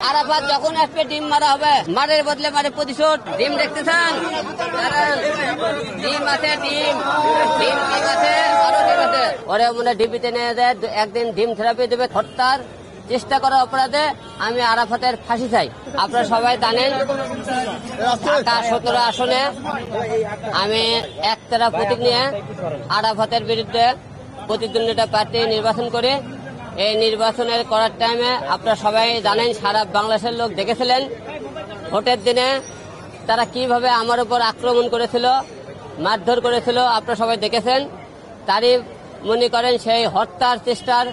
আরাফাত যখন আসবে ডিম মারা হবে, মারের বদলে মারে প্রতিশোধ। ডিম দেখতে চান? ডিম আছে, ডিম ডিম ডিম আছে, আরো ডিম আছে। ওরে মনে ডিবিতে নিয়ে দেয়, একদিন ডিম থেরাপি দেবে। হত্যার চেষ্টা করার অপরাধে আমি আরাফাতের ফাঁসি চাই। আপনারা সবাই জানেন ঢাকা 17 আসনে আমি একতারা প্রতীক নিয়ে আরাফাতের বিরুদ্ধে প্রতিদ্বন্দ্বিতা প্রার্থী নির্বাচন করি। এই নির্বাচনের করার টাইমে আপনারা সবাই জানেন, সারা বাংলাদেশের লোক দেখেছিলেন ভোটের দিনে তারা কিভাবে আমার উপর আক্রমণ করেছিল, মারধর করেছিল। আপনারা সবাই দেখেছেন। তারই মনে করেন সেই হত্যার চেষ্টার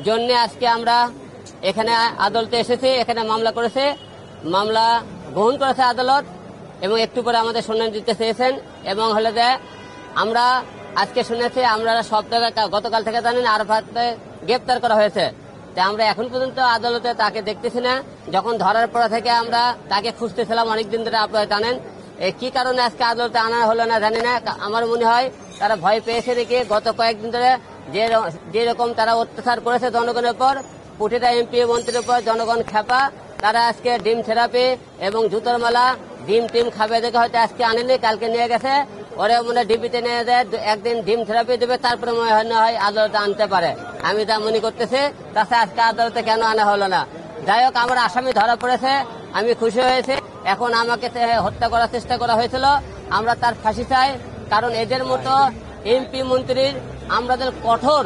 জন্য আজকে আমরা এখানে আদালতে এসেছি। এখানে মামলা করেছে, মামলা গ্রহণ করেছে আদালত এবং একটু পরে আমাদের শুনানি দিতে চেয়েছেন। এবং হলে যে আমরা আজকে শুনেছি, আমরা সব জায়গায় গতকাল থেকে জানেন আরাফাতকে গ্রেপ্তার করা হয়েছে। তাই আমরা এখন পর্যন্ত আদালতে তাকে দেখতেছি না। যখন ধরার পর থেকে আমরা তাকে খুঁজতেছিলাম অনেকদিন ধরে। আপনারা জানেন কি কারণে আজকে আদালতে আনা হলো না জানি না। আমার মনে হয় তারা ভয় পেয়েছে দেখে গত কয়েকদিন ধরে যেরকম তারা অত্যাচার করেছে জনগণের উপর, প্রতিটা এমপি মন্ত্রীর উপর জনগণ খেপা। তারা আজকে ডিম থেরাপি এবং জুতোর মালা ডিম টিম খাবে দেখে হয়তো আজকে আনেনি, কালকে নিয়ে গেছে। ওরে মনে ডিবিতে নিয়ে দেয়, একদিন ডিম থেরাপি দেবে, তারপরে মনে হয় আদালতে আনতে পারে। আমি তা মনে করতেছি। তাছাড়া আজকে আদালতে কেন আনা হলো না? যাই হোক, আমার আসামি ধরা পড়েছে, আমি খুশি হয়েছি। এখন আমাকে হত্যা করার চেষ্টা করা হয়েছিল, আমরা তার ফাঁসি চাই। কারণ এদের মতো এমপি মন্ত্রীর আমরা যেন কঠোর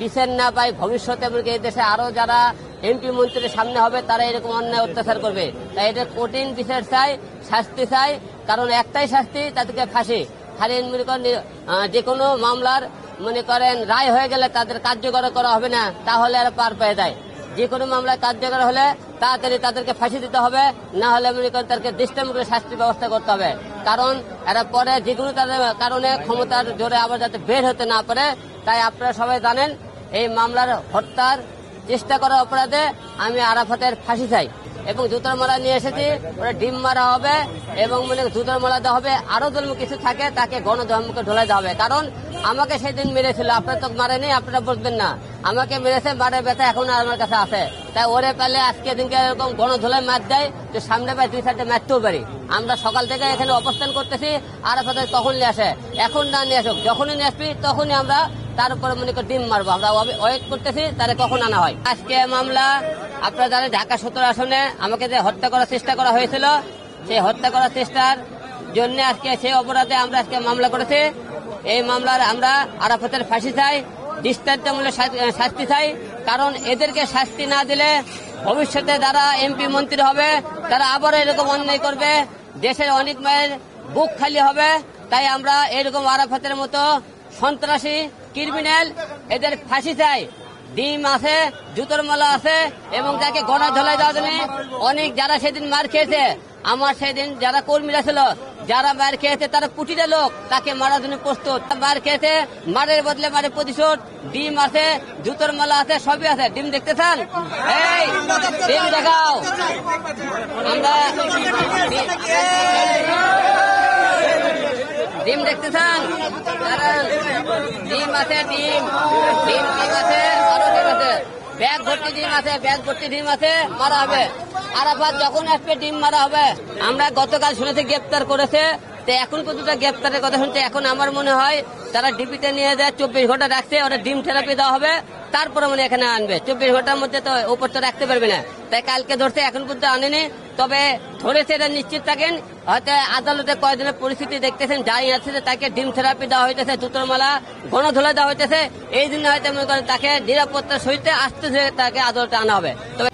বিচার না পাই ভবিষ্যতে, এমনকি এই দেশে আরো যারা এমপি মন্ত্রীর সামনে হবে তারা এরকম অন্যায় অত্যাচার করবে। তাই এটা কঠিন বিচার চাই, শাস্তি চাই। কারণ একটাই শাস্তি, তাদেরকে ফাঁসি। খালি মনে করেন যে কোনো মামলার মনে করেন রায় হয়ে গেলে তাদের কার্যকর করা হবে না, তাহলে আর পার পেয়ে যায়। যে কোনো মামলায় কার্যকর হলে তাড়াতাড়ি তাদেরকে ফাঁসি দিতে হবে, না হলে মনে করেন তাদেরকে দৃষ্টান্তমূলক শাস্তির ব্যবস্থা করতে হবে। কারণ এরা পরে যে কোনো তাদের কারণে ক্ষমতার জোরে আবার যাতে বের হতে না পারে। তাই আপনারা সবাই জানেন এই মামলার হত্যার চেষ্টা করার অপরাধে আমি আরাফাতের ফাঁসি চাই। এবং জুতোর মালা নিয়ে এসেছি, ওরা ডিম মারা হবে এবং মানে জুতোর মালা দেওয়া হবে। আরো ধর্ম কিছু থাকে তাকে গণধর্মকে ঢোলাই দেওয়া হবে। কারণ আমাকে সেদিন মেরেছিল, আপনারা তো মারেনি, আপনারা বুঝবেন না। আমাকে মেরেছে, মারের ব্যথা এখন আমার কাছে আছে। তাই ওরে পেলে আজকে দিনকে এরকম গণধোলাই মার দেয়, তো সামনে পায় 2-4টে মারতেও পারি। আমরা সকাল থেকে এখানে অবস্থান করতেছি, আরাফাতের কখন নিয়ে আসে, এখন না নিয়ে আসুক, যখনই নিয়ে আসবি তখনই আমরা তার উপরে মনে করি ডিম মারবো। আমরা ওয়েট করতেছি তারে কখন আনা হয়। আজকে মামলা আপনারা জানেন ঢাকা 17 আসনে আমাকে যে হত্যা করার চেষ্টা করা হয়েছিল, সেই হত্যা করার চেষ্টার জন্য আজকে সেই অপরাধে আমরা আজকে মামলা করেছি। এই মামলার আমরা আরাফাতের ফাঁসি চাই, দৃষ্টান্তমূলক শাস্তি চাই। কারণ এদেরকে শাস্তি না দিলে ভবিষ্যতে যারা এমপি মন্ত্রী হবে তারা আবার এরকম অন্যায় করবে, দেশের অনেক মায়ের বুক খালি হবে। তাই আমরা এরকম আরাফাতের মতো সন্ত্রাসী ক্রিমিনাল এদের ফাঁসি চাই। ডিম আছে, জুতোর মালা আছে এবং তাকে গণা ধলাই দেওয়ার জন্য অনেক যারা সেদিন মার খেয়েছে, আমার সেদিন যারা কর্মীরা ছিল যারা মার খেয়েছে তারা প্রতিটা লোক তাকে মারার জন্য প্রস্তুত। মার খেয়েছে, মারের বদলে মারে প্রতিশোধ। ডিম আছে, জুতোর মালা আছে, সবই আছে। ডিম দেখতে চান? এই ডিম দেখাও। আমরা ডিম দেখতে চান? ডিম আছে, ডিম ডিম ডিম আছে, আরো ডিম আছে। ব্যাগ ভর্তি ডিম আছে, ব্যাগ ভর্তি ডিম আছে, মারা হবে। আরাফাত যখন আসবে ডিম মারা হবে। আমরা গতকাল শুনেছি গ্রেপ্তার করেছে, তো এখন পর্যন্ত গ্রেপ্তারের কথা শুনতে এখন আমার মনে হয় তারা ডিপিতে নিয়ে যায়, 24 ঘন্টা রাখছে, ওটা ডিম থেরাপি দেওয়া হবে, তারপরে মনে এখানে আনবে। 24 ঘন্টার মধ্যে তো উপর তো রাখতে পারবে না। তাই কালকে ধরছে, এখন পর্যন্ত আনেনি। তবে ধরেছে এটা নিশ্চিত থাকেন, হয়তো আদালতে কয়েকদিনের পরিস্থিতি দেখতেছেন, যাই আছে যে তাকে ডিম থেরাপি দেওয়া হইতেছে, জুতোর মালা গণধোলা দেওয়া হইতেছে। এই জন্য হয়তো মনে করেন তাকে নিরাপত্তার সহিত আসতেছে, তাকে আদালতে আনা হবে। তবে